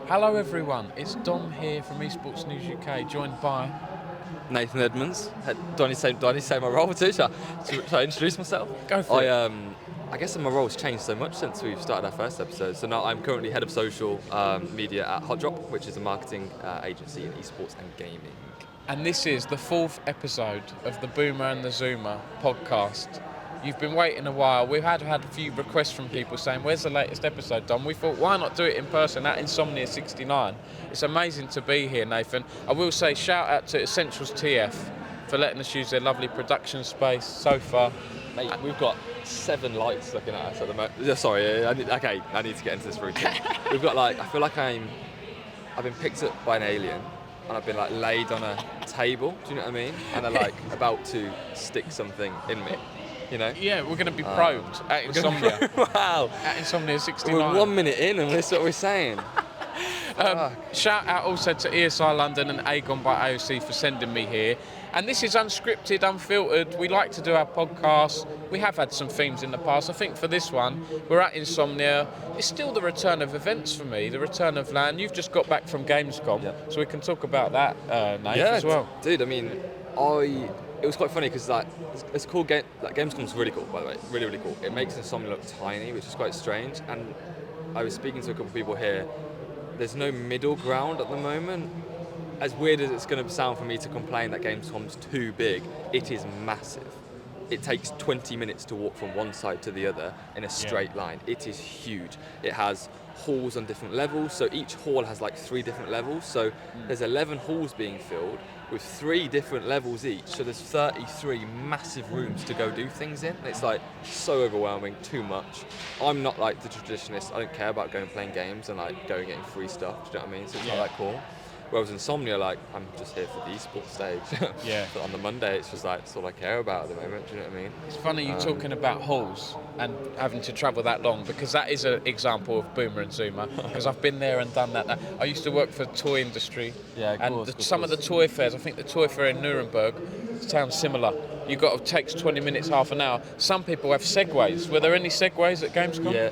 Hello everyone, it's Dom here from Esports News UK, joined by Nathan Edmonds. Do I need to say my role too? Should I introduce myself? Go for it. I guess my role's changed so much since we've started our first episode. So now I'm currently head of social media at Hot Drop, which is a marketing agency in esports and gaming. And this is the 4th episode of the Boomer and the Zoomer podcast. You've been waiting a while. We've had a few requests from people saying, where's the latest episode, Dom? We thought, why not do it in person at Insomnia 69? It's amazing to be here, Nathan. I will say shout out to Essentials TF for letting us use their lovely production space, sofa. Mate, we've got 7 lights looking at us at the moment. Sorry, I need to get into this routine. We've got I feel like I've been picked up by an alien and I've been laid on a table, do you know what I mean? And they're about to stick something in me. You know? Yeah, we're going to be probed at Insomnia. Wow. At Insomnia 69. We're 1 minute in and this is what we're saying. Shout out also to ESL London and Aegon by AOC for sending me here. And this is unscripted, unfiltered. We like to do our podcasts. We have had some themes in the past. I think for this one, we're at Insomnia. It's still the return of events for me, the return of LAN. You've just got back from Gamescom, so we can talk about that, Nate, as well. Dude, I mean, it was quite funny because it's cool. Gamescom's really cool, by the way, really really cool. It makes Insomnia look tiny, which is quite strange. And I was speaking to a couple of people here. There's no middle ground at the moment. As weird as it's going to sound for me to complain that Gamescom's too big, it is massive. It takes 20 minutes to walk from one side to the other in a straight line. It is huge. It has halls on different levels, so each hall has 3 different levels. So there's 11 halls being filled with 3 different levels each. So there's 33 massive rooms to go do things in. It's so overwhelming, too much. I'm not the traditionalist. I don't care about going and playing games and going and getting free stuff. Do you know what I mean? So it's not that cool. Whereas Insomnia, I'm just here for the esports stage. But on the Monday, it's just it's all I care about at the moment. Do you know what I mean? It's funny you talking about halls and having to travel that long, because that is an example of Boomer and Zoomer. Because I've been there and done that. I used to work for the toy industry. Yeah, of course, and some of the toy fairs, I think the toy fair in Nuremberg sounds similar. It takes 20 minutes, half an hour. Some people have segways. Were there any segways at Gamescom? Yeah.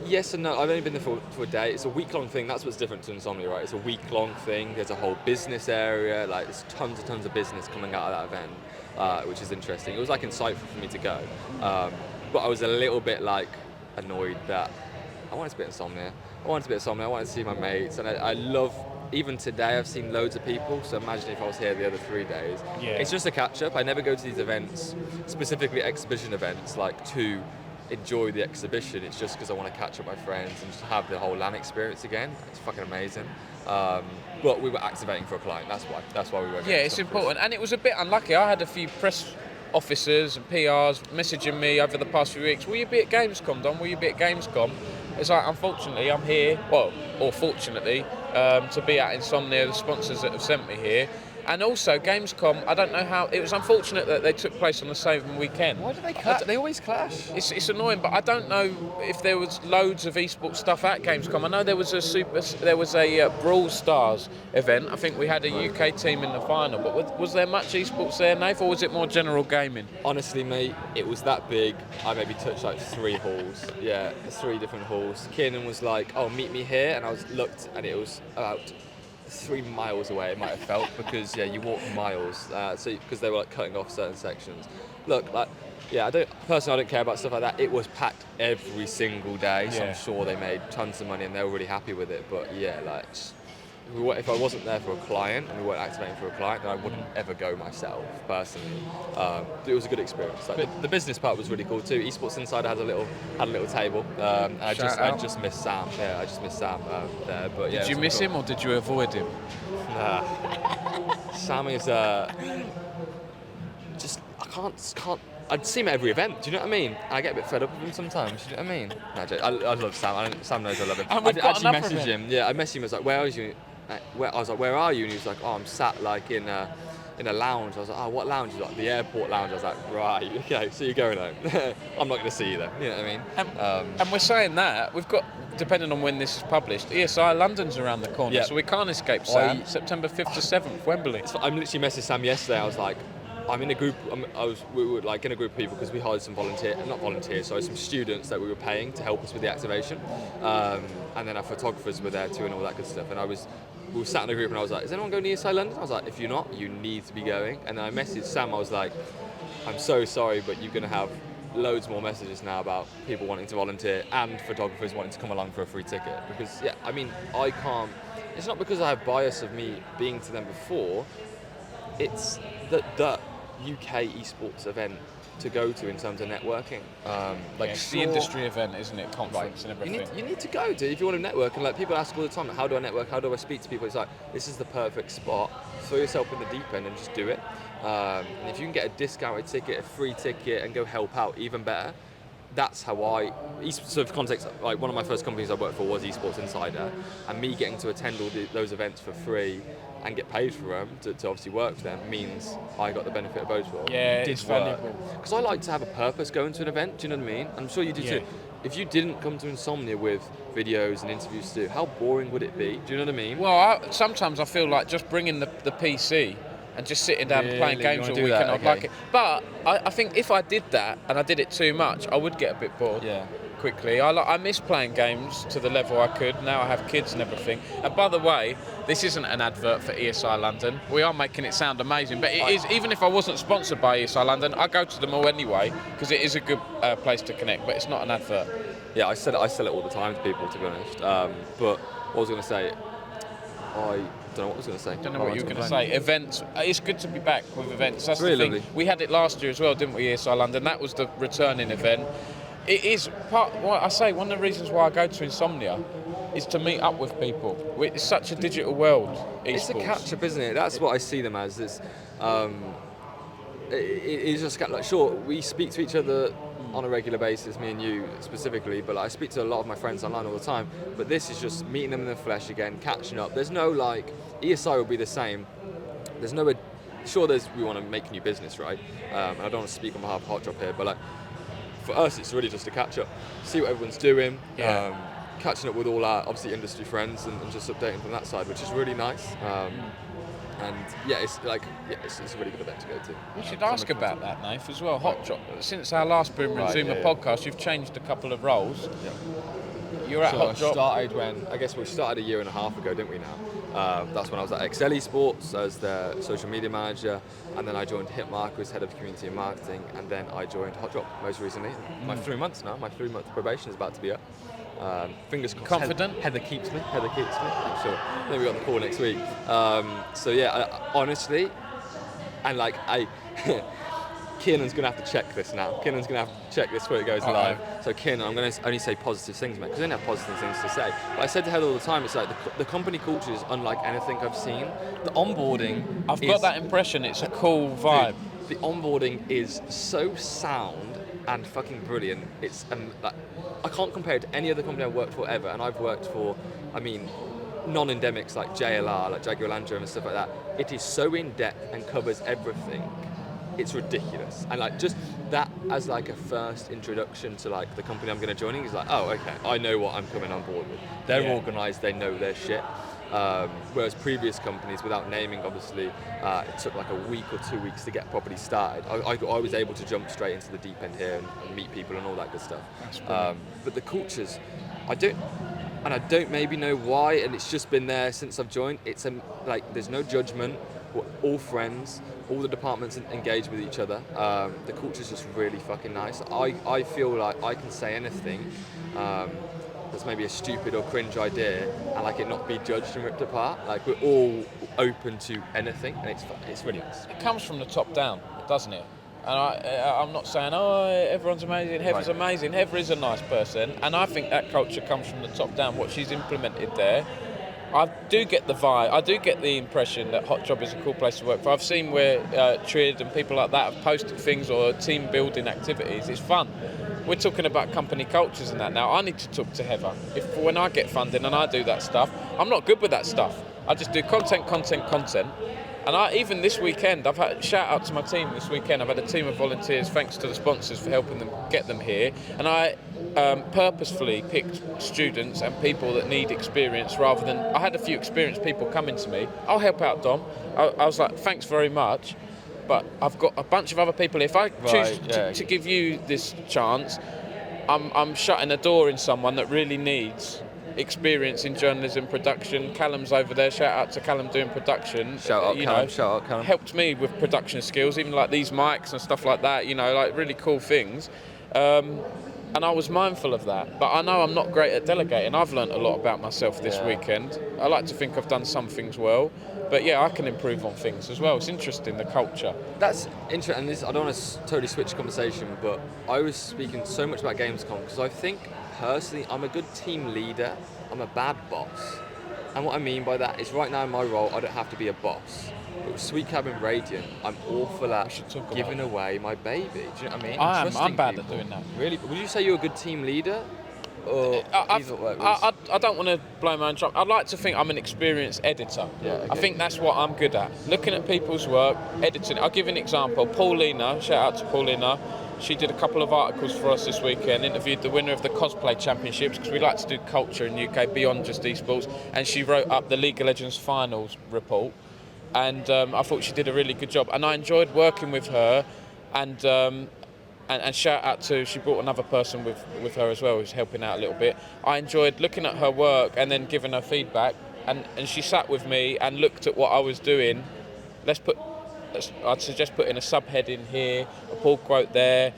Yes and no. I've only been there for a day. It's a week-long thing. That's what's different to Insomnia, right? It's a week-long thing. There's a whole business area. There's tons of business coming out of that event, which is interesting. It was insightful for me to go, but I was a little bit annoyed that I wanted to be at Insomnia. I wanted to see my mates, and I love. Even today, I've seen loads of people. So imagine if I was here the other 3 days. Yeah. It's just a catch-up. I never go to these events, specifically exhibition events, to enjoy the exhibition. It's just because I want to catch up with my friends and just have the whole LAN experience again. It's fucking amazing. But we were activating for a client. That's why we were. Yeah, it's important. And it was a bit unlucky. I had a few press officers and PRs messaging me over the past few weeks. Will you be at Gamescom, Don? Will you be at Gamescom? It's unfortunately, I'm here. Well, or fortunately, to be at Insomnia, the sponsors that have sent me here. And also, Gamescom, I don't know how... It was unfortunate that they took place on the same weekend. Why do they clash? They always clash. It's annoying, but I don't know if there was loads of esports stuff at Gamescom. I know there was a Brawl Stars event. I think we had a UK team in the final, but was there much esports there, Nath, or was it more general gaming? Honestly, mate, it was that big. I maybe touched 3 halls. Yeah, 3 different halls. Kiernan was oh, meet me here, and I looked, and it was about 3 miles away, it might have felt, because you walk miles, because they were cutting off certain sections. Look, I don't care about stuff like that. It was packed every single day, so I'm sure they made tons of money and they were really happy with it. But if I wasn't there for a client and we weren't activating for a client, then I wouldn't ever go myself personally. It was a good experience. The business part was really cool too. Esports Insider had a little table. I just missed Sam. Yeah, I just missed Sam there. But did you miss him or did you avoid him? Sam is just I can't. I'd see him at every event. Do you know what I mean? I get a bit fed up with him sometimes. Do you know what I mean? No, I love Sam. Sam knows I love him. And we've got actually messaged him. Yeah, I messaged him. I was like, "Where are you?" I was like, "Where are you?" And he was like, "Oh, I'm sat in a lounge." I was like, "Oh, what lounge?" He's like, "The airport lounge." I was like, "Right, okay, so you're going home." I'm not going to see you though. You know what I mean? And we're saying that we've got, depending on when this is published, ESI London's around the corner, so we can't escape Sam. September 5th to 7th, Wembley. I literally messaged Sam yesterday. I was like, I'm in a group. We were like in a group of people because we hired some some students that we were paying to help us with the activation, and then our photographers were there too and all that good stuff. And we were sat in a group and I was like, "Is anyone going to ESI London?" I was like, "If you're not, you need to be going." And then I messaged Sam. I was like, "I'm so sorry, but you're going to have loads more messages now about people wanting to volunteer and photographers wanting to come along for a free ticket." Because yeah, I mean, I can't. It's not because I have bias of me being to them before. It's the UK esports event to go to in terms of networking. It's the industry event, isn't it? Conference and everything. You need to go to if you want to network. And like people ask all the time, how do I network? How do I speak to people? It's like this is the perfect spot. Throw yourself in the deep end and just do it. And if you can get a discounted ticket, a free ticket, and go help out, even better. That's how so for context, like one of my first companies I worked for was Esports Insider, and me getting to attend all those events for free and get paid for them to obviously work for them means I got the benefit of both worlds. Yeah, it's valuable. Because I like to have a purpose going to an event, do you know what I mean? I'm sure you do too. If you didn't come to Insomnia with videos and interviews to do, how boring would it be? Do you know what I mean? Well, sometimes I feel like just bringing the PC and just sitting down and playing games all weekend, I'd like it. But I think if I did that and I did it too much, I would get a bit bored quickly. I miss playing games to the level I could. Now I have kids and everything. And by the way, this isn't an advert for ESI London. We are making it sound amazing, but it is. Even if I wasn't sponsored by ESI London, I go to them all anyway because it is a good place to connect. But it's not an advert. Yeah, I sell it all the time to people, to be honest. But what I was going to say, I don't know what I was going to say. Don't know what you were going to say. Events. It's good to be back with events. That's really the thing. Lovely. We had it last year as well, didn't we, ESI London? That was the returning event. It is part. What I say. One of the reasons why I go to Insomnia is to meet up with people. It's such a digital world. It's a catch-up, isn't it? That's what I see them as. It's just like sure we speak to each other on a regular basis, me and you specifically, but like, I speak to a lot of my friends online all the time, but this is just meeting them in the flesh again, catching up. There's no like, ESI will be the same. There's no, we want to make new business, right? And I don't want to speak on behalf of Hot Drop here, but like, for us, it's really just a catch up, see what everyone's doing, catching up with all our, obviously, industry friends and just updating from that side, which is really nice. And it's a really good event to go to. We should ask about that, Nath, as well. Hot Drop. Since our last Boomer and Zoomer podcast, you've changed a couple of roles. Yeah. You're at Hot Drop. We started a year and a half ago, didn't we now? That's when I was at XL Esports as the social media manager, and then I joined Hitmark as head of community and marketing, and then I joined Hot Drop most recently. My 3 months now. My 3-month probation is about to be up. Fingers crossed. Confident? Heather keeps me. I'm sure. Maybe on the call next week. Honestly, and like Kiernan's gonna have to check this now. Kiernan's gonna have to check this before it goes live. So Kiernan, I'm gonna only say positive things, mate, because I don't have positive things to say. But I said to Heather all the time, it's like the company culture is unlike anything I've seen. The onboarding. I've got that impression. It's a cool vibe. Dude, the onboarding is so sound and fucking brilliant. It's I can't compare it to any other company I've worked for ever, and I've worked for, non-endemics like JLR, like Jaguar Land Rover and stuff like that. It is so in depth and covers everything. It's ridiculous, and like just that as like a first introduction to like the company I'm going to join is like, oh okay, I know what I'm coming on board with. They're organised, they know their shit. Whereas previous companies, without naming obviously, it took like a week or 2 weeks to get properly started. I was able to jump straight into the deep end here and meet people and all that good stuff. But the cultures, I don't maybe know why, and it's just been there since I've joined. It's there's no judgment. We're all friends. All the departments engage with each other. The culture's just really fucking nice. I feel like I can say anything that's maybe a stupid or cringe idea and like it not be judged and ripped apart. Like we're all open to anything, and it's really nice. It comes from the top down, doesn't it? And I'm not saying, everyone's amazing, Heather's amazing. Heather is a nice person, and I think that culture comes from the top down. What she's implemented there, I do get the vibe, I do get the impression that Hot Job is a cool place to work for. I've seen where Trid and people like that have posted things or team building activities. It's fun. We're talking about company cultures and that now. I need to talk to Heather. When I get funding and I do that stuff, I'm not good with that stuff. I just do content. And even this weekend, I've had shout out to my team this weekend. I've had a team of volunteers, thanks to the sponsors for helping them get them here. And I purposefully picked students and people that need experience rather than, I had a few experienced people coming to me. I'll help out, Dom. I was like, thanks very much. but I've got a bunch of other people. If I choose yeah. to give you this chance, I'm shutting a door in someone that really needs experience in journalism production. Callum's over there. Shout out to Callum doing production. Shout out Callum. Helped me with production skills, even like these mics and stuff like that. Like really cool things. And I was mindful of that, but I know I'm not great at delegating. I've learnt a lot about myself this weekend. I like to think I've done some things well, but yeah, I can improve on things as well. It's interesting, the culture. That's interesting, and this, I don't want to totally switch conversation, but I was speaking so much about Gamescom because I think, personally, I'm a good team leader, I'm a bad boss. And what I mean by that is right now in my role, I don't have to be a boss. But with Sweet Cabin Radiant, I'm awful at giving away my baby. Do you know what I mean? I'm bad at doing that. Really? Would you say you're a good team leader? Or I don't want to blow my own trumpet. I'd like to think I'm an experienced editor. Yeah, okay. I think that's what I'm good at. Looking at people's work, editing. I'll give you an example. Paulina, shout out to Paulina. She did a couple of articles for us this weekend, interviewed the winner of the cosplay championships, because we like to do culture in the UK beyond just esports, and she wrote up the League of Legends finals report, and I thought she did a really good job, and I enjoyed working with her, and shout out to, she brought another person with her as well who's helping out a little bit. I enjoyed looking at her work and then giving her feedback, and she sat with me and looked at what I was doing. I'd suggest putting a subhead in here, a pull quote there.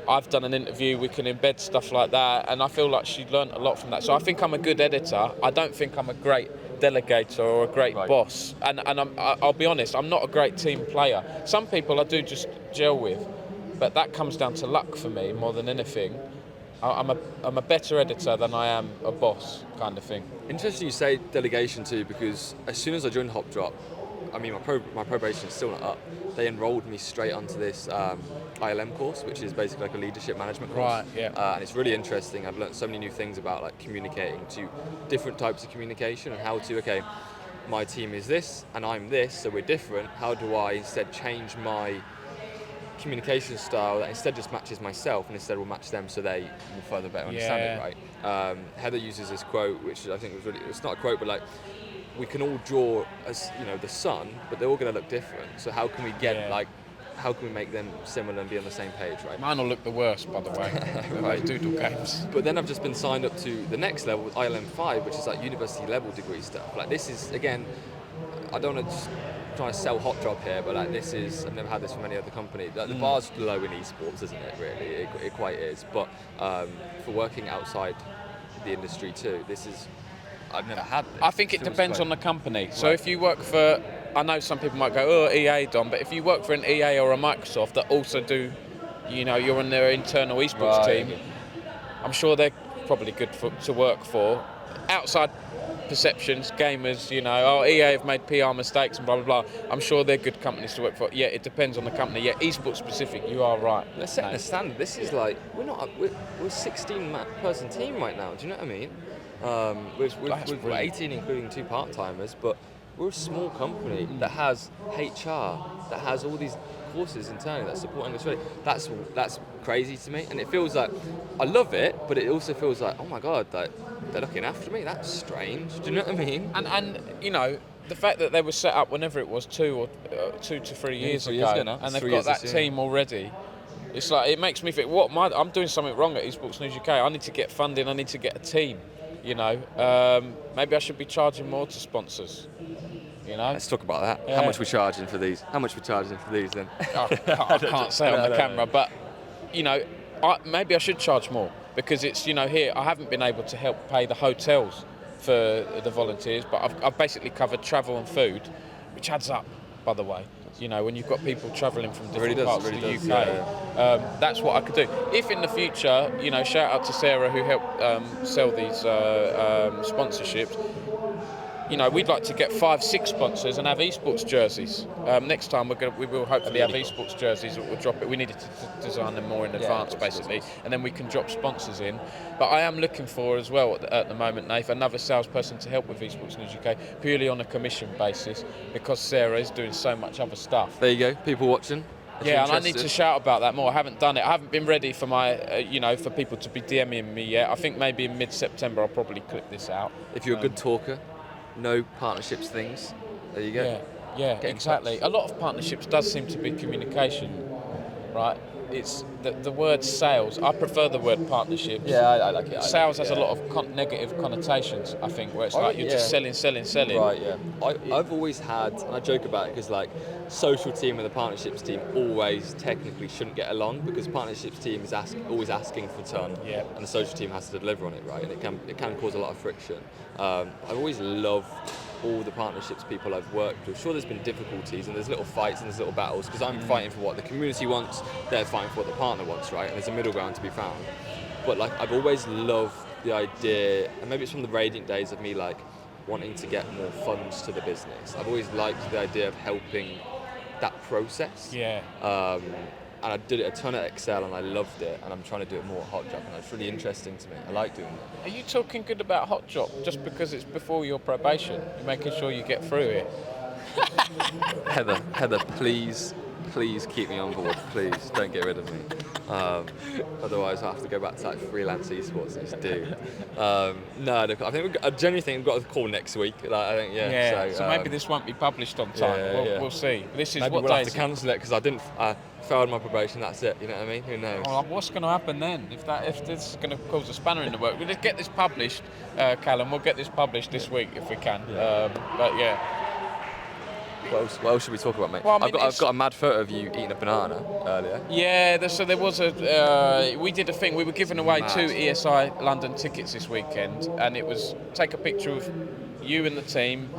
I've done an interview, we can embed stuff like that, and I feel like she learnt a lot from that. So I think I'm a good editor. I don't think I'm a great delegator or a great boss. And I'll be honest, I'm not a great team player. Some people I do just gel with, but that comes down to luck for me more than anything. I'm a better editor than I am a boss, kind of thing. Interesting you say delegation too, because as soon as I joined Hop Drop, I mean, my probation is still not up. They enrolled me straight onto this ILM course, which is basically like a leadership management course. Right, yeah. And it's really interesting. I've learned so many new things about like communicating, to different types of communication, and how to, okay, my team is this and I'm this, so we're different. How do I instead change my communication style that instead just matches myself, and instead will match them so they will further better understand it, right? Heather uses this quote, which I think was really, it's not a quote, but like, we can all draw as, the sun, but they're all going to look different. So how can we how can we make them similar and be on the same page, right? Mine will look the worst, by the way. Right. Doodle games. But then I've just been signed up to the next level with ILM 5, which is like university level degree stuff. Like this is, again, I don't want to just try to sell Hot Drop here, but like this is, I've never had this from any other company. Like, the bar's low in esports, isn't it, really? It quite is. But for working outside the industry too, this is, I've never had this. I think it depends on the company. So if you work for, I know some people might go, oh, EA, Dom, but if you work for an EA or a Microsoft that also do, you're on their internal esports team, I'm sure they're probably good to work for. Outside perceptions, gamers, EA have made PR mistakes and blah, blah, blah. I'm sure they're good companies to work for. Yeah, it depends on the company. Yeah, esports specific, you are right. They're setting a standard. This is like, we're a 16 person team right now, do you know what I mean? We're 18 including 2 part-timers, but we're a small company that has HR, that has all these courses internally that's supporting us really. That's crazy to me, and it feels like, I love it, but it also feels like, oh my god, like, they're looking after me, that's strange, do you know what I mean? And the fact that they were set up whenever it was 2 to 3 years ago now. and they've got that team already, it's like, it makes me think, I'm doing something wrong at Esports News UK. I need to get funding, I need to get a team. Maybe I should be charging more to sponsors. Let's talk about that. Yeah. How much we're charging for these? Then? I can't say on the camera, but maybe I should charge more, because it's here I haven't been able to help pay the hotels for the volunteers, but I've basically covered travel and food, which adds up, by the way. When you've got people traveling from different parts of the UK, that's what I could do. If in the future, shout out to Sarah who helped sell these sponsorships. We'd like to get 5-6 sponsors and have esports jerseys. Next time we will hopefully have esports jerseys that will drop it. We needed to design them more in advance, basically, and then we can drop sponsors in. But I am looking for as well at the moment, Nath, another salesperson to help with Esports News UK, purely on a commission basis, because Sarah is doing so much other stuff. There you go, people watching. Yeah, and I need to shout about that more. I haven't done it. I haven't been ready for my, for people to be DMing me yet. I think maybe in mid-September I'll probably clip this out. If you're a good talker, no partnerships things, there you go. Yeah. Yeah, get in exactly. touch. A lot of partnerships does seem to be communication, right? It's the word sales. I prefer the word partnerships. Yeah, I like it. Sales has a yeah. lot of negative connotations, I think, where it's I like reckon, you're yeah. just selling. Right, yeah. I've always had, and I joke about it because like social team and the partnerships team always technically shouldn't get along because partnerships team is always asking for a ton, Yeah. and the social team has to deliver on it, right? And it can cause a lot of friction. I've always loved all the partnerships people I've worked with. Sure, there's been difficulties and there's little fights and there's little battles because I'm fighting for what the community wants, they're fighting for what the partner wants, right? And there's a middle ground to be found. But like I've always loved the idea, and maybe it's from the Radiant days of me like wanting to get more funds to the business. I've always liked the idea of helping that process. Yeah. And I did it a ton at Excel and I loved it, and I'm trying to do it more at Hotjar, and it's really interesting to me. I like doing that. Are you talking good about Hotjar just because it's before your probation? You're making sure you get through it. Heather, please keep me on board. Please don't get rid of me. Otherwise, I have to go back to like freelance esports and just do. No, look, I genuinely think we've got a call next week. Like, I think, yeah. So maybe this won't be published on time. We'll see. This is maybe what we'll day have is to it? cancel it because I failed my probation. That's it. You know what I mean? Who knows? Well, what's going to happen then if this is going to cause a spanner in the works? We'll just get this published, Callum. We'll get this published this week if we can. But yeah. What else should we talk about, mate? Well, I mean, I've got a mad photo of you eating a banana earlier. Yeah, so there was we did a thing. We were giving away Mad. 2 ESI London tickets this weekend, and it was take a picture of you and the team,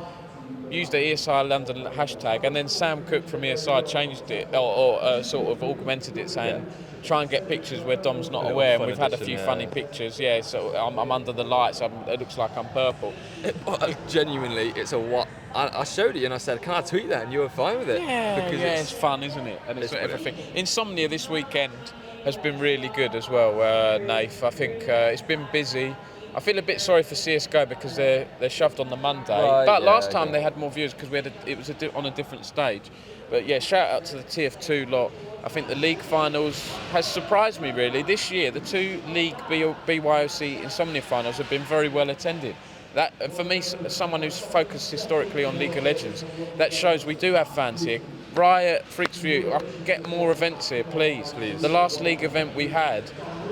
use the ESI London hashtag, and then Sam Cooke from ESI changed it or sort of augmented it, saying try and get pictures where Dom's not aware. And we've had a few funny pictures. Yeah, so I'm under the lights. It looks like I'm purple. Genuinely, it's a what. I showed you and I said, can I tweet that? And you were fine with it. Yeah, because it's fun, isn't it? And it's brilliant. everything. Insomnia this weekend has been really good as well, Nath. I think it's been busy. I feel a bit sorry for CSGO because they're shoved on the Monday. Right, but last time they had more viewers because it was on a different stage. But yeah, shout out to the TF2 lot. I think the league finals has surprised me really. This year, the 2 league BYOC Insomnia finals have been very well attended. That, and for me, someone who's focused historically on League of Legends, that shows we do have fans here. Riot, Freaks for You, get more events here, please. The last league event we had,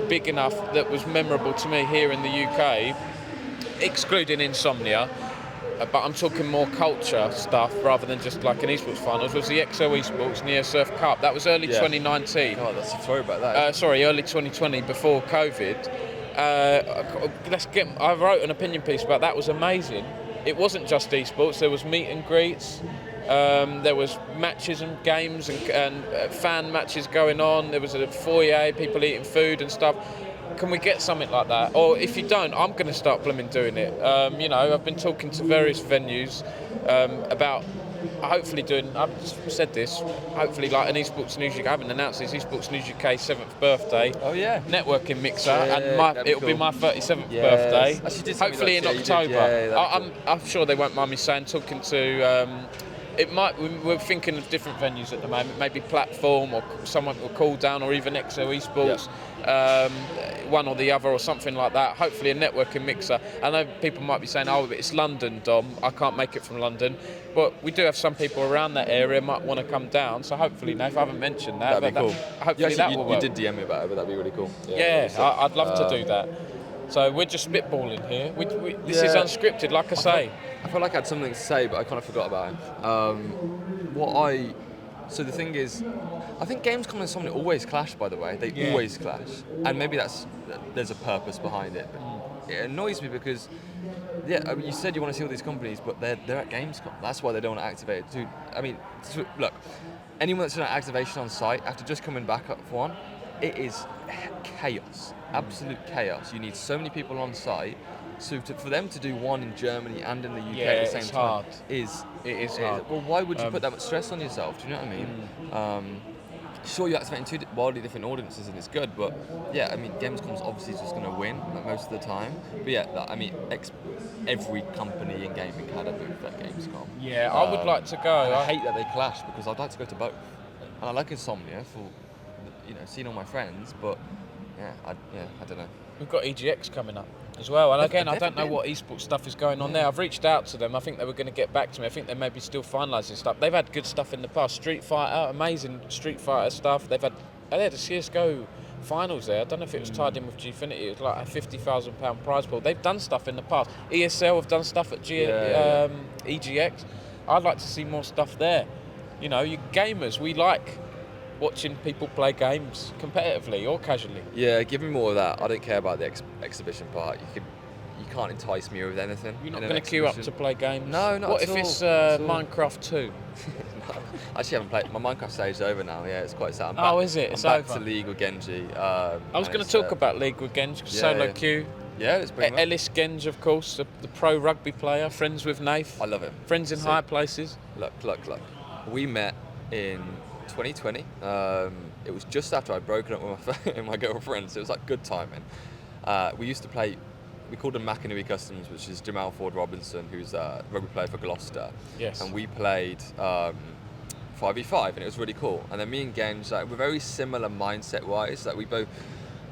big enough that was memorable to me here in the UK, excluding Insomnia, but I'm talking more culture stuff rather than just like an esports finals, was the XO Esports Neo Surf Cup. That was early 2019. Oh, that's a story about that. Early 2020 before COVID. I wrote an opinion piece about that. It was amazing. It wasn't just esports. There was meet and greets. There was matches and games and fan matches going on. There was a foyer, people eating food and stuff. Can we get something like that? Or if you don't, I'm going to start blooming doing it. I've been talking to various venues about hopefully doing, I've said this, hopefully like an Esports News UK, I haven't announced this, Esports News UK 7th birthday. Oh yeah. Networking mixer, and it'll be my 37th birthday. Hopefully in October. I'm sure they won't mind me saying, talking to, we're thinking of different venues at the moment, maybe Platform or someone will call down or even XO Esports. One or the other or something like that. Hopefully a networking mixer. I know people might be saying, but it's London, Dom. I can't make it from London. But we do have some people around that area might want to come down. So hopefully, Nath, I haven't mentioned that. That'd be cool. Hopefully that will work. You did DM me about it, but that'd be really cool. I'd love to do that. So we're just spitballing here. This is unscripted, like I say. I felt like I had something to say, but I kind of forgot about it. So the thing is, I think Gamescom and Insomnia always clash, by the way. They always clash. And maybe there's a purpose behind it. But it annoys me because, you said you want to see all these companies, but they're at Gamescom. That's why they don't want to activate it. Dude, I mean, look, anyone that's done an activation on site, after just coming back up for one, it is chaos. Absolute chaos. You need so many people on site. So for them to do one in Germany and in the UK at the same time it is hard. Well, why would you put that much stress on yourself? Do you know what I mean? Sure, you're activating 2 wildly different audiences and it's good, but Gamescom's obviously just going to win most of the time. But every company in gaming had a booth at Gamescom. Yeah, I would like to go. I hate that they clash because I'd like to go to both, and I like Insomnia for seeing all my friends, but I don't know. We've got EGX coming up as well, and again, I don't know been. what esports stuff is going on there. I've reached out to them. I think they were going to get back to me. I think they may be still finalising stuff. They've had good stuff in the past. Street Fighter, amazing Street Fighter stuff. They had a CSGO finals there. I don't know if it was tied in with Gfinity. It was like a £50,000 prize pool. They've done stuff in the past. ESL have done stuff at EGX. I'd like to see more stuff there. You know, you gamers, we like watching people play games competitively or casually. Yeah, give me more of that. I don't care about the exhibition part. You can't entice me with anything. You're not going to queue up to play games? No, not what at all. What if it's Minecraft 2? No, I actually haven't played. My Minecraft stage is over now. Yeah, it's quite sad. Is it? I'm it's back over. to League with Genji. I was going to talk about League with Genji. Solo queue. Yeah, it's pretty much. Ellis Genji, of course, the pro rugby player, friends with Nath. I love him. Friends in higher places. Look. We met in 2020. It was just after I'd broken up with my girlfriend, so it was like good timing. We used to play. We called them McAnewey Customs, which is Jamal Ford Robinson, who's a rugby player for Gloucester. Yes. And we played 5v5, and it was really cool. And then me and Genj, like, we're very similar mindset-wise. Like, we both,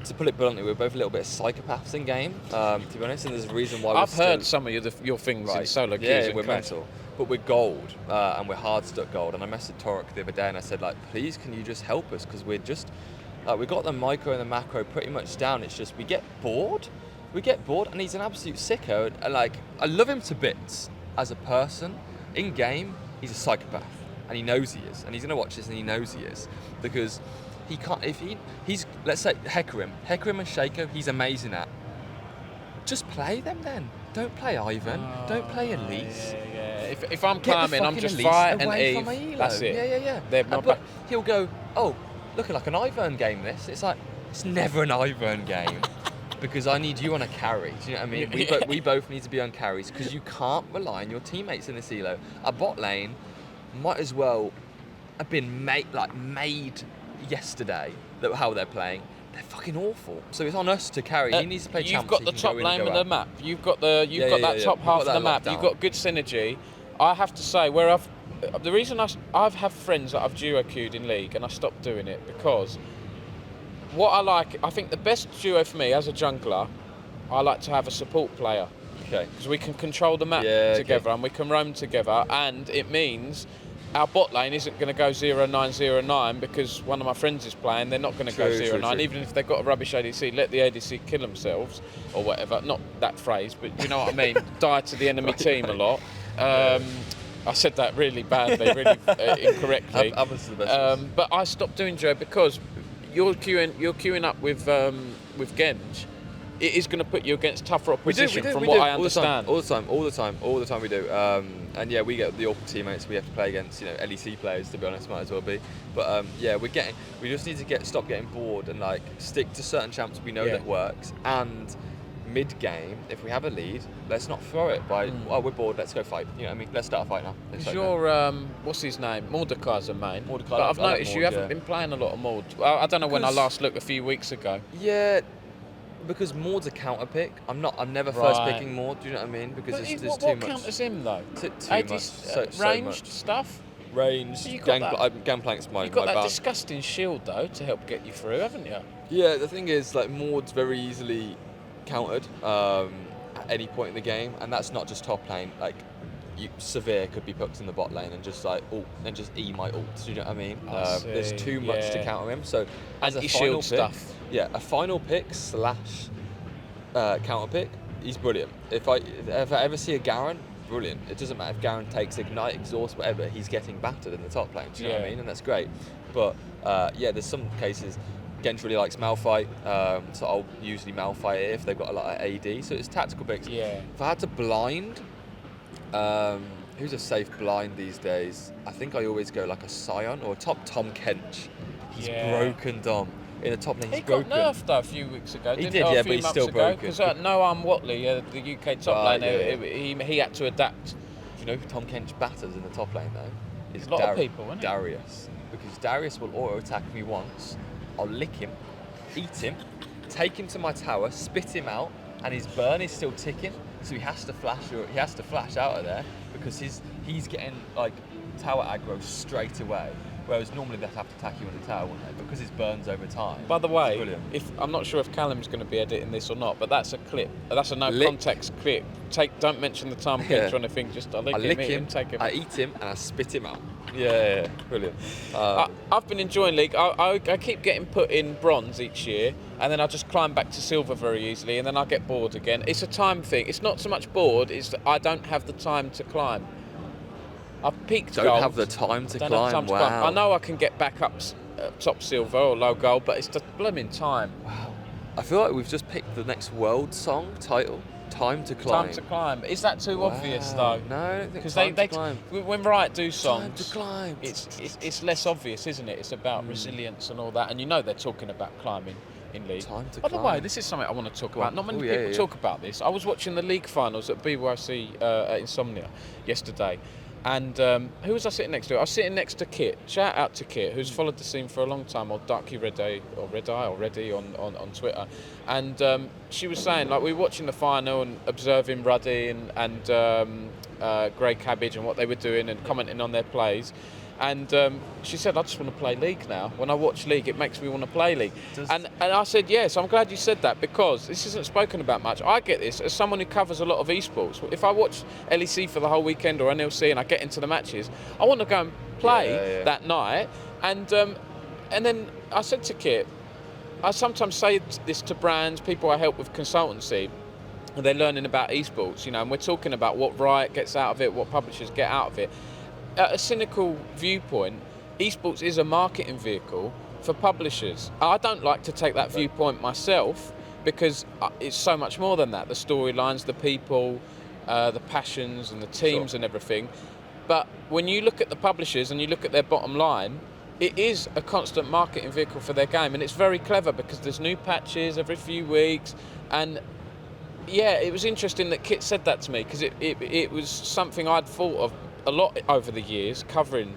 to put it bluntly, we're both a little bit of psychopaths in game, to be honest. And there's a reason why. I've heard some of your things in solo queues. Yeah, we're mental. But we're gold, and we're hard stuck gold. And I messaged Torek the other day, and I said, like, please, can you just help us? Because we're just, we got the micro and the macro pretty much down. It's just we get bored. And he's an absolute sicko. And like, I love him to bits as a person. In game, he's a psychopath, and he knows he is. And he's gonna watch this, and he knows he is, because he can't. If he's let's say Hecarim and Shaco, he's amazing at. Just play them then. Don't play Ivan. Don't play Elise. Yeah. If I'm climbing, I'm just Fire and Eve. That's it. Yeah. But he'll go, oh, looking like an Ivern game. This. It's like, it's never an Ivern game. Because I need you on a carry. Do you know what I mean? We both need to be on carries, because you can't rely on your teammates in this elo. A bot lane might as well have been made yesterday. How they're playing. They're fucking awful. So it's on us to carry. He needs to play champs. You've got the top lane of the map. You've got that top half of the map. You've got good synergy. I have to say, the reason I've had friends that I've duo queued in League, and I stopped doing it because what I think the best duo for me as a jungler, I like to have a support player. Okay. Because we can control the map together, and we can roam together, and it means our bot lane isn't going to go 0-9-0-9 because one of my friends is playing. They're not going to go 0-9, even if they've got a rubbish ADC. Let the ADC kill themselves or whatever. Not that phrase, but you know what I mean. Die to the enemy team a lot. I said that really badly, really incorrectly. But I stopped doing duo because you're queuing up with Genj. It is going to put you against tougher opposition from what I understand. All the time we do. And yeah, we get the awful teammates we have to play against, LEC players, to be honest, might as well be. But yeah, we just need to stop getting bored and like stick to certain champs we know that works. And mid-game, if we have a lead, let's not throw it by, oh, we're bored, let's go fight. You know what I mean? Let's start a fight now. What's his name? Mordecai's a main. But I've noticed you haven't been playing a lot of Mord. I don't know when I last looked, a few weeks ago. Yeah, because Mord's a counter pick. I'm never first picking Mord, do you know what I mean? Because there's too much. What counters him though? Too much. Ranged stuff? Ranged, Gangplank's my You've got that bad. disgusting shield though to help get you through, haven't you? Yeah, the thing is, like, Mord's very easily countered at any point in the game, and that's not just top lane. Like, Severe could be put in the bot lane and just like ult and just E my ult. Do you know what I mean? There's too much to counter him. So as a final pick, a final pick / counter pick, he's brilliant. If I ever see a Garen, brilliant. It doesn't matter if Garen takes Ignite, Exhaust, whatever. He's getting battered in the top lane. Do you know what I mean? And that's great. But there's some cases. Genj really likes Malphite, so I'll usually Malphite it if they've got a lot of AD. So it's tactical picks. Yeah. If I had to blind, who's a safe blind these days? I think I always go like a Sion or a top Tom Kench. He's broken, Dom. In the top lane, he's broken. He got nerfed though a few weeks ago. He did, but he's still broken. Because Noam Watley, the UK top laner, he had to adapt. Do you know who Tom Kench batters in the top lane though? Is a lot of people, isn't it? Darius. Because Darius will auto attack me once. I'll lick him, eat him, take him to my tower, spit him out, and his burn is still ticking. So he has to flash out of there because he's getting like tower aggro straight away. Whereas normally they'd have to tack you on the tower, wouldn't they? Because it burns over time. By the way, brilliant. I'm not sure if Callum's going to be editing this or not, but that's a clip. That's a no Lick. context clip. Don't mention the time Yeah. or anything. Just I lick him, take him. I eat him, and I spit him out. Yeah, brilliant. I've been enjoying League. I keep getting put in bronze each year, and then I just climb back to silver very easily, and then I get bored again. It's a time thing. It's not so much bored, it's that I don't have the time to climb. I've peaked gold. Don't have the time to climb, wow. I know I can get back up top silver or low gold, but it's the blooming time. Wow. I feel like we've just picked the next world song title. Time to Climb. Time to Climb. Is that too obvious though? No, I don't think because Time to Climb. When Riot do songs, Time to Climb. It's less obvious, isn't it? It's about resilience and all that, and you know they're talking about climbing in League. Time to By the Climb. way, this is something I want to talk about. Not many yeah, people yeah. talk about this. I was watching the League finals at BYC at Insomnia yesterday. And who was I sitting next to? I was sitting next to Kit. Shout out to Kit, who's followed the scene for a long time, or Darky Red Eye, or Reddy on Twitter. And she was saying, like, we were watching the final and observing Ruddy and Grey Cabbage and what they were doing and commenting on their plays. And she said, I just want to play League now. When I watch League, it makes me want to play League. And I said, yes, I'm glad you said that, because this isn't spoken about much. I get this as someone who covers a lot of esports. If I watch LEC for the whole weekend or NLC and I get into the matches, I want to go and play that night. And then I said to Kit, I sometimes say this to brands, people I help with consultancy, and they're learning about esports, and we're talking about what Riot gets out of it, what publishers get out of it. At a cynical viewpoint, esports is a marketing vehicle for publishers. I don't like to take that viewpoint myself, because it's so much more than that. The storylines, the people, the passions and the teams and everything. But when you look at the publishers and you look at their bottom line, it is a constant marketing vehicle for their game, and it's very clever because there's new patches every few weeks. And yeah, it was interesting that Kit said that to me, because it was something I'd thought of a lot over the years, covering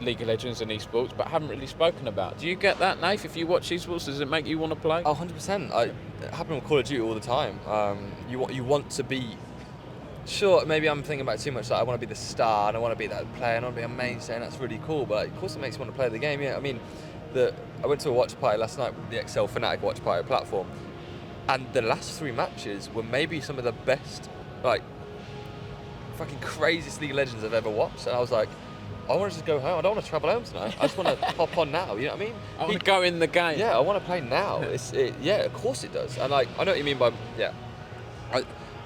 League of Legends and esports, but haven't really spoken about. Do you get that, Nath? If you watch esports, does it make you want to play? Oh, 100%. It happens with Call of Duty all the time. You want to be... Sure, maybe I'm thinking about it too much. Like, I want to be the star, and I want to be that player, and I want to be a mainstay, and that's really cool. But of course, it makes you want to play the game. Yeah, I mean, I went to a watch party last night with the XL Fnatic watch party platform, and the last 3 matches were maybe some of the best, like, fucking craziest League of Legends I've ever watched. And I was like, I want to just go home. I don't want to travel home tonight. I just want to hop on now. You know what I mean? I want to go in the game. Yeah, I want to play now. Yeah, of course it does. And like, I know what you mean by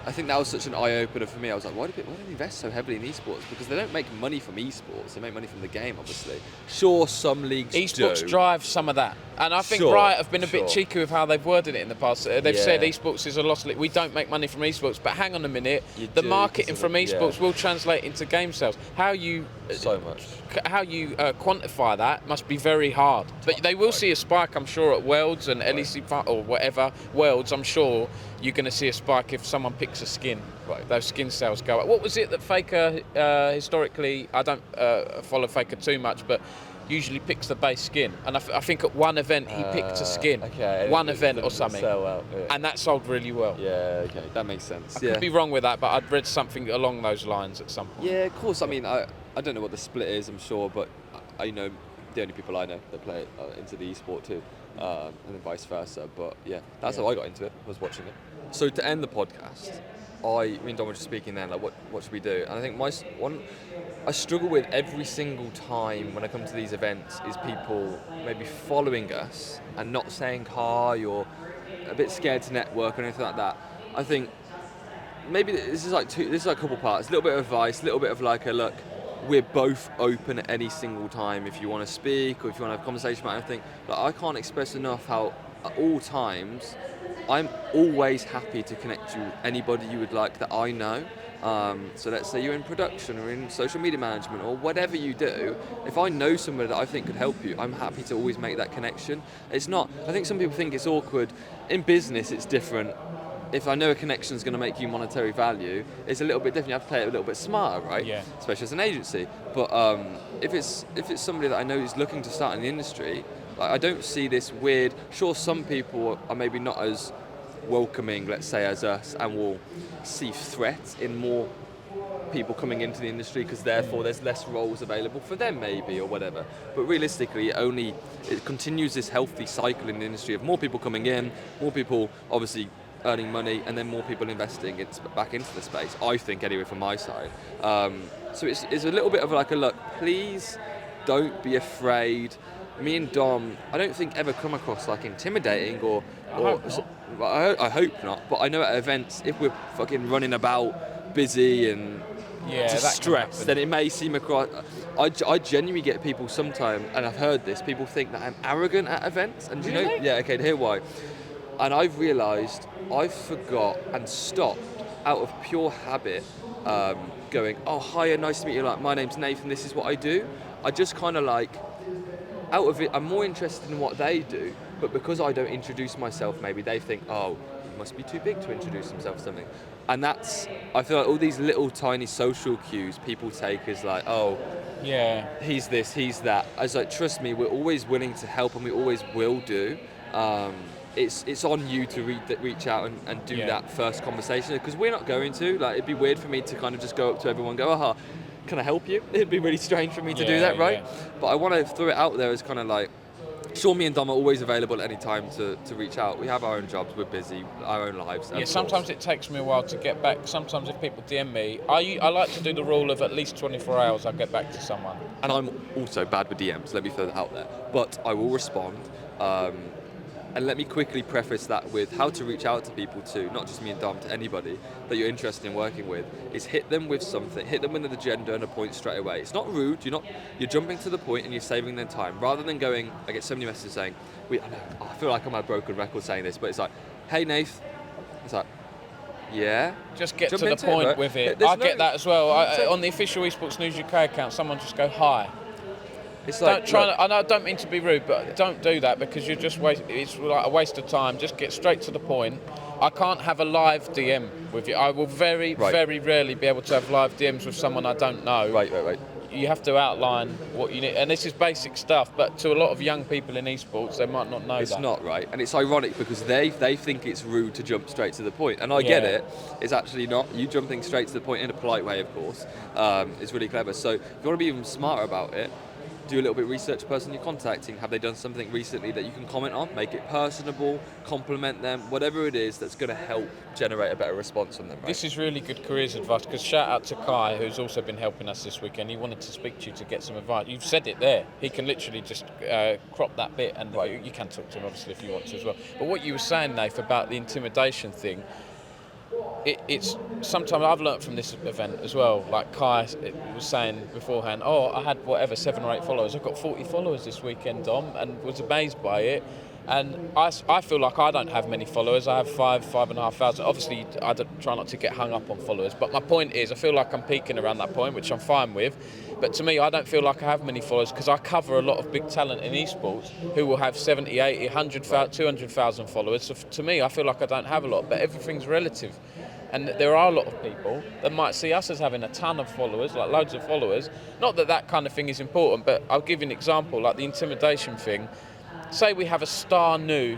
I think that was such an eye-opener for me. I was like, why do they invest so heavily in esports? Because they don't make money from esports. They make money from the game, obviously. Sure, some leagues Esports drive some of that. And I think Riot have been a bit cheeky with how they've worded it in the past. They've said esports is a loss. We don't make money from esports. But hang on a minute. The marketing from esports will translate into game sales. How you quantify that must be very hard. But they will see a spike, I'm sure, at Worlds and LEC or whatever. Worlds, I'm sure you're going to see a spike if someone picks a skin. Right. Those skin sales go up. What was it that Faker historically, I don't follow Faker too much, but usually picks the base skin. And I think at one event he picked a skin. One event or something. Well, and that sold really well. Yeah, okay, that makes sense. I could be wrong with that, but I'd read something along those lines at some point. Yeah, of course. I mean, I don't know what the split is, I'm sure, but I know the only people I know that play into the esport too, and then vice versa. But yeah, that's how I got into it, was watching it. So to end the podcast, me and Dom were just speaking then, like, what should we do? And I think I struggle with every single time when I come to these events is people maybe following us and not saying hi, or a bit scared to network or anything like that. I think maybe this is like a couple parts, a little bit of advice, a little bit of like a look, we're both open at any single time if you want to speak or if you want to have a conversation about anything. Like, I can't express enough how at all times I'm always happy to connect you with anybody you would like that I know. So let's say you're in production or in social media management or whatever you do. If I know somebody that I think could help you, I'm happy to always make that connection. It's not, I think some people think it's awkward. In business, it's different. If I know a connection is going to make you monetary value, it's a little bit different. You have to play it a little bit smarter, right? Yeah. Especially as an agency. But if it's somebody that I know is looking to start in the industry, like, I don't see this weird. Sure, some people are maybe not as welcoming, let's say, as us, and will see threat in more people coming into the industry because therefore there's less roles available for them maybe or whatever. But realistically, it continues this healthy cycle in the industry of more people coming in, more people obviously earning money, and then more people investing back into the space, I think, anyway, from my side. So it's a little bit of like a look, please don't be afraid. Me and Dom, I don't think ever come across like intimidating or I hope not, but I know at events, if we're fucking running about busy and just stressed, then it may seem across. I genuinely get people sometimes, and I've heard this, people think that I'm arrogant at events, and really? you know, yeah, okay, hear why. And I've realised I forgot and stopped out of pure habit going, oh, hiya, nice to meet you, like, my name's Nathan, this is what I do. I just kind of like, out of it, I'm more interested in what they do, but because I don't introduce myself, maybe they think, oh, he must be too big to introduce himself to something. And that's, I feel like all these little tiny social cues people take as like, oh, yeah, he's this, he's that. I was like, trust me, we're always willing to help and we always will do. It's on you to reach out and do that first conversation, because we're not going to. Like, it'd be weird for me to kind of just go up to everyone and go, aha, can I help you? It'd be really strange for me to do that, right? Yeah. But I want to throw it out there as kind of like, sure, me and Dom are always available at any time to reach out. We have our own jobs, we're busy, our own lives. Yeah, sometimes it takes me a while to get back. Sometimes if people DM me, I like to do the rule of at least 24 hours I'll get back to someone. And I'm also bad with DMs, let me throw that out there. But I will respond. And let me quickly preface that with how to reach out to people too, not just me and Dom, to anybody that you're interested in working with, is hit them with something, hit them with an agenda and a point straight away. It's not rude, you're jumping to the point and you're saving their time, rather than going, I get so many messages saying, I feel like I'm a broken record saying this, but it's like, hey Nath, it's like, yeah. Just get to the point with it. I get that as well. On the official Esports News UK account, someone just go, hi. It's like, I don't mean to be rude, but don't do that, because you're just it's like a waste of time. Just get straight to the point. I can't have a live DM with you. I will very rarely be able to have live DMs with someone I don't know. Right. You have to outline what you need, and this is basic stuff, but to a lot of young people in esports, they might not know it's not, right? And it's ironic because they think it's rude to jump straight to the point, and I get it. It's actually not. You jumping straight to the point in a polite way, of course, is really clever. So if you want to be even smarter about it, do a little bit of research the person you're contacting. Have they done something recently that you can comment on? Make it personable, compliment them, whatever it is that's going to help generate a better response from them. Right? This is really good careers advice, because shout out to Kai, who's also been helping us this weekend. He wanted to speak to you to get some advice. You've said it there. He can literally just crop that bit, and you can talk to him obviously if you want to as well. But what you were saying, Nath, about the intimidation thing, it's sometimes I've learnt from this event as well. Like Kai was saying beforehand, I had 7 or 8 followers. I've got 40 followers this weekend, Dom, and was amazed by it. And I feel like I don't have many followers. I have 5,500. Obviously, I try not to get hung up on followers. But my point is, I feel like I'm peaking around that point, which I'm fine with. But to me, I don't feel like I have many followers, because I cover a lot of big talent in esports who will have 70, 80, 100,000, 200,000 followers. So to me, I feel like I don't have a lot. But everything's relative. And there are a lot of people that might see us as having a ton of followers, like loads of followers. Not that kind of thing is important, but I'll give you an example, like the intimidation thing. Say we have a star new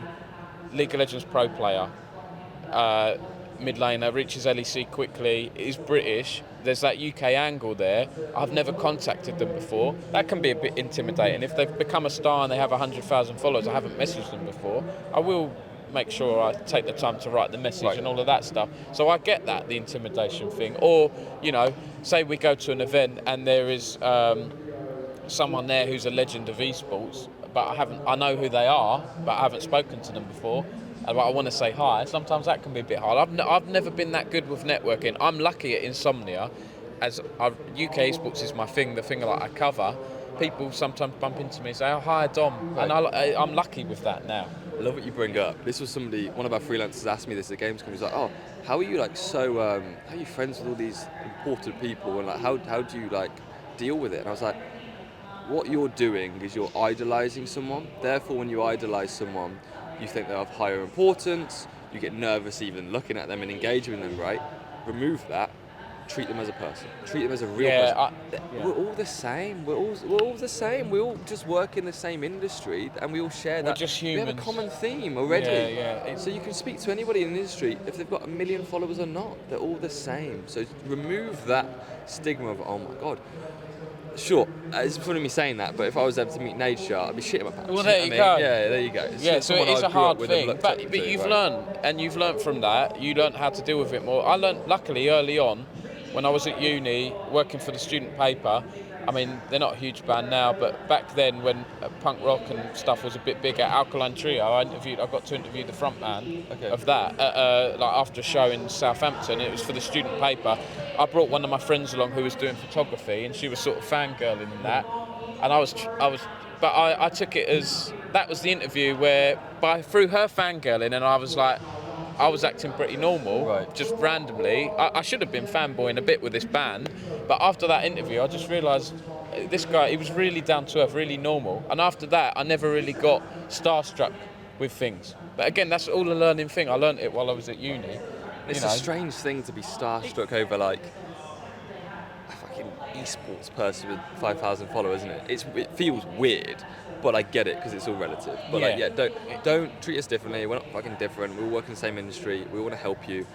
League of Legends pro player, mid laner, reaches LEC quickly, is British, there's that UK angle there. I've never contacted them before. That can be a bit intimidating. If they've become a star and they have 100,000 followers, I haven't messaged them before, I will make sure I take the time to write the message and all of that stuff. So I get that, the intimidation thing. Or, say we go to an event and there is someone there who's a legend of esports, but I know who they are, but I haven't spoken to them before, but I want to say hi. Sometimes that can be a bit hard. I've never been that good with networking. I'm lucky at Insomnia, as UK esports is my thing, the thing that I cover. People sometimes bump into me and say, oh, hi, Dom. Right. And I'm lucky with that now. I love what you bring up. This was one of our freelancers asked me this at Gamescom. He's like, how are you how are you friends with all these important people, and how do you deal with it? And I was like, what you're doing is you're idolizing someone. Therefore, when you idolize someone, you think they're of higher importance, you get nervous even looking at them and engaging with them, right? Remove that. treat them as a person. Treat them as a real person. We're all the same. We're all the same. We all just work in the same industry, and we all share that. We're just humans. We have a common theme already. Yeah. So you can speak to anybody in the industry if they've got 1 million followers or not. They're all the same. So remove that stigma of, oh my god. Sure, it's funny me saying that, but if I was able to meet Nature, I'd be shitting my pants. Well, there you go. Yeah, there you go. It's so it is a hard thing, but you've learned from that. You learned how to deal with it more. I learned, luckily, early on, when I was at uni, working for the student paper. I mean, they're not a huge band now, but back then, when punk rock and stuff was a bit bigger, Alkaline Trio, I got to interview the front man of that, like after a show in Southampton. It was for the student paper. I brought one of my friends along who was doing photography, and she was sort of fangirling in that. And I took it as that was the interview where, through her fangirling, and I was acting pretty normal, just randomly. I should have been fanboying a bit with this band, but after that interview, I just realised this guy, he was really down to earth, really normal. And after that, I never really got starstruck with things. But again, that's all a learning thing. I learned it while I was at uni. It's a strange thing to be starstruck over, like, a fucking esports person with 5,000 followers, isn't it? It feels weird. But I get it because it's all relative. But don't treat us differently. We're not fucking different. We all work in the same industry. We want to help you.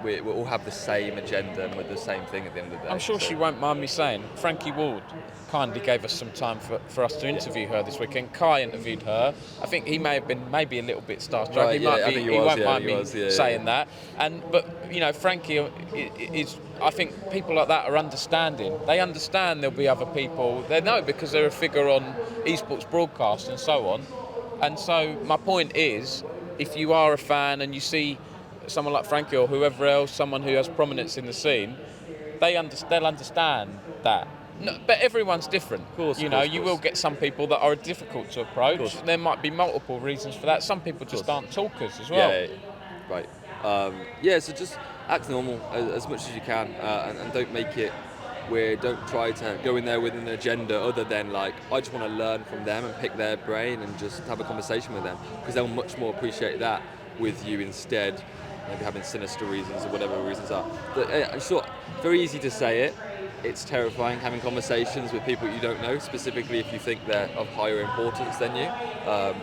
We all have the same agenda and we're the same thing at the end of the day. I'm sure she won't mind me saying, Frankie Ward kindly gave us some time for us to interview her this weekend. Kai interviewed her. I think he may have been maybe a little bit starstruck. Right, he won't mind me saying that. But Frankie is. I think people like that are understanding. They understand there'll be other people. They know because they're a figure on esports broadcast and so on. And so my point is, if you are a fan and you see someone like Frankie or whoever else, someone who has prominence in the scene, they'll understand that. No, but everyone's different. Of course, you will get some people that are difficult to approach. There might be multiple reasons for that. Some people just aren't talkers as well. Yeah, right. So just act normal as much as you can, and don't make it where don't try to go in there with an agenda other than like, I just want to learn from them and pick their brain and just have a conversation with them, because they'll much more appreciate that with you instead maybe having sinister reasons or whatever reasons are. But it's very easy to say it. It's terrifying having conversations with people you don't know, specifically if you think they're of higher importance than you,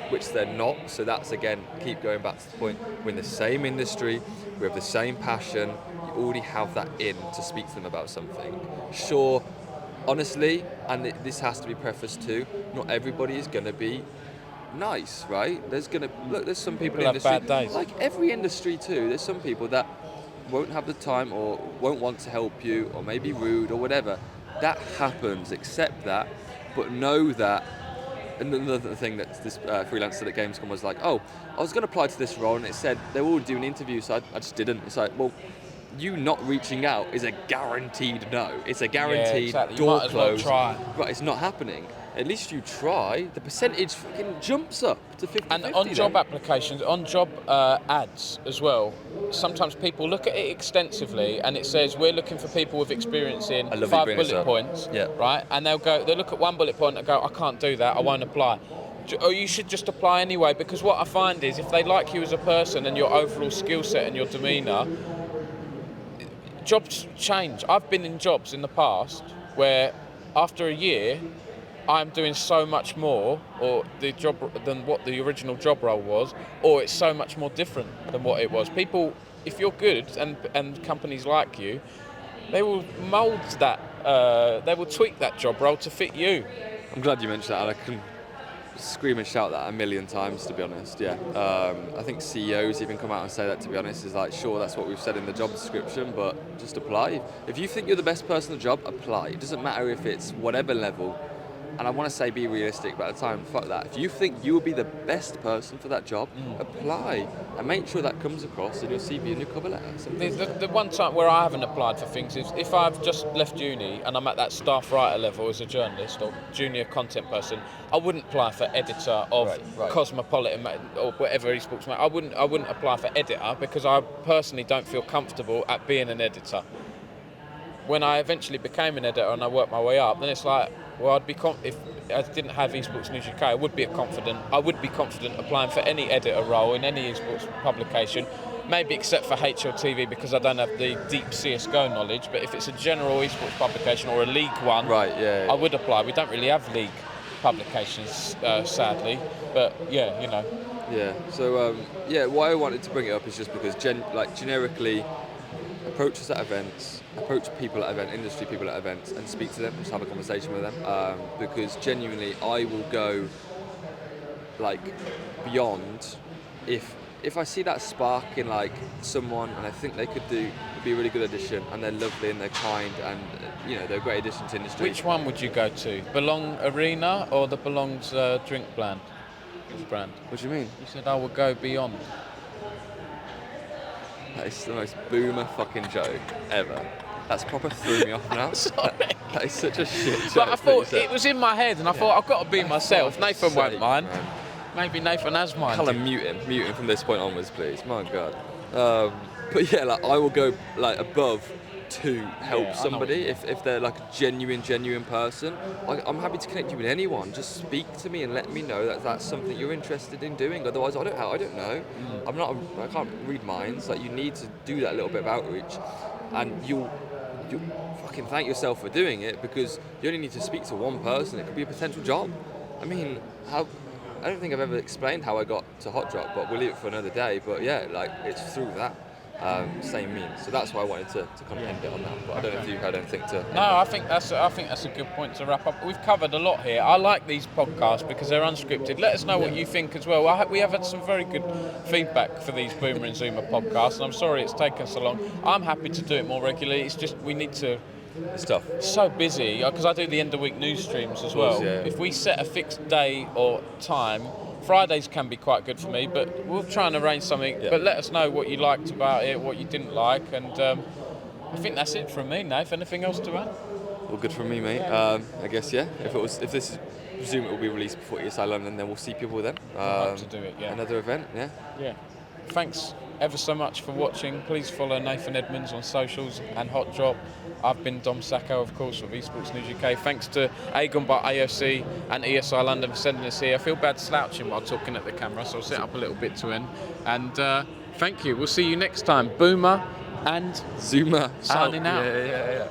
which they're not. So that's, again, keep going back to the point. We're in the same industry, we have the same passion, you already have that in to speak to them about something. Sure, honestly, and this has to be prefaced too, not everybody is going to be nice, right? There's some people in the industry, bad days. like every industry too, there's some people that won't have the time or won't want to help you or may be rude or whatever. That happens, accept that, but know that. And another thing that this freelancer at Gamescom was like, I was going to apply to this role and it said they were all doing interviews, so I just didn't. It's like, well, you not reaching out is a guaranteed no. It's a guaranteed door close. But it's not happening. At least you try. The percentage fucking jumps up to 50-50. And on job applications, on job ads as well, sometimes people look at it extensively and it says we're looking for people with experience in 5 bullet points, right? And they'll look at 1 bullet point and go, I can't do that, I won't apply. Or you should just apply anyway, because what I find is if they like you as a person and your overall skill set and your demeanour, jobs change. I've been in jobs in the past where after a year, I'm doing so much more, or the job than what the original job role was, or it's so much more different than what it was. People, if you're good and companies like you, they will mould that. They will tweak that job role to fit you. I'm glad you mentioned that. I can scream and shout that 1,000,000 times, to be honest. Yeah, I think CEOs even come out and say that. To be honest, is like, sure, that's what we've said in the job description, but just apply. If you think you're the best person in the job, apply. It doesn't matter if it's whatever level. And I want to say be realistic, but at the time, fuck that. If you think you will be the best person for that job, apply. And make sure that comes across in your CV and your cover letter. The one time where I haven't applied for things is if I've just left uni and I'm at that staff writer level as a journalist or junior content person, I wouldn't apply for editor of Cosmopolitan or whatever esports. I wouldn't apply for editor because I personally don't feel comfortable at being an editor. When I eventually became an editor and I worked my way up, then it's like, well, I'd be I didn't have Esports News UK, I would be confident applying for any editor role in any esports publication. Maybe except for HLTV because I don't have the deep CSGO knowledge. But if it's a general esports publication or a league one, Right, yeah. I would apply. We don't really have league publications, sadly. But yeah, you know. Yeah. So why I wanted to bring it up is just because generically, approach us at events, approach people at events, industry people at events, and speak to them, just have a conversation with them. Because genuinely, I will go like beyond if I see that spark in like someone and I think they could be a really good addition and they're lovely and they're kind and they're a great addition to industry. Which one would you go to? Belong Arena or the Belong's drink brand? What do you mean? You said I would go beyond. That is the most boomer fucking joke ever. That's proper threw me off now. Sorry. That is such a shit joke. But I thought it was in my head and I thought I've got to be myself. Nathan won't mind. Man. Maybe Nathan has mind. Callum, mute him from this point onwards, please. My God. But yeah, like I will go like above to help somebody if they're like a genuine person. I'm happy to connect you with anyone. Just speak to me and let me know that that's something you're interested in doing. Otherwise, I don't know. I can't read minds. Like you need to do that little bit of outreach, and you'll fucking thank yourself for doing it because you only need to speak to one person. It could be a potential job. I mean, I don't think I've ever explained how I got to Hot Drop, but we'll leave it for another day. But yeah, like it's through that same means. So that's why I wanted to kind of end it on that. But I don't know if you had anything to. No, I think that's a good point to wrap up. We've covered a lot here. I like these podcasts because they're unscripted. Let us know what you think as well. We have had some very good feedback for these Boomer and Zoomer podcasts, and I'm sorry it's taken so long. I'm happy to do it more regularly. It's just we need to. It's tough. So busy because I do the end of week news streams as well. Yeah. If we set a fixed day or time, Fridays can be quite good for me, but we'll try and arrange something. Yeah. But let us know what you liked about it, what you didn't like, and I think that's it from me, Nath. Anything else to add? All good from me, mate. I guess if this is, presume it will be released before ESL London, then we'll see people then. Hope to do it. Yeah. Another event. Yeah. Yeah. Thanks ever so much for watching. Please follow Nathan Edmonds on socials and Hot Drop. I've been Dom Sacco, of course, of Esports News UK. Thanks to Aegon by AOC and ESI London for sending us here. I feel bad slouching while talking at the camera, so I'll sit up a little bit to end. And thank you. We'll see you next time. Boomer and Zoomer signing out. Yeah.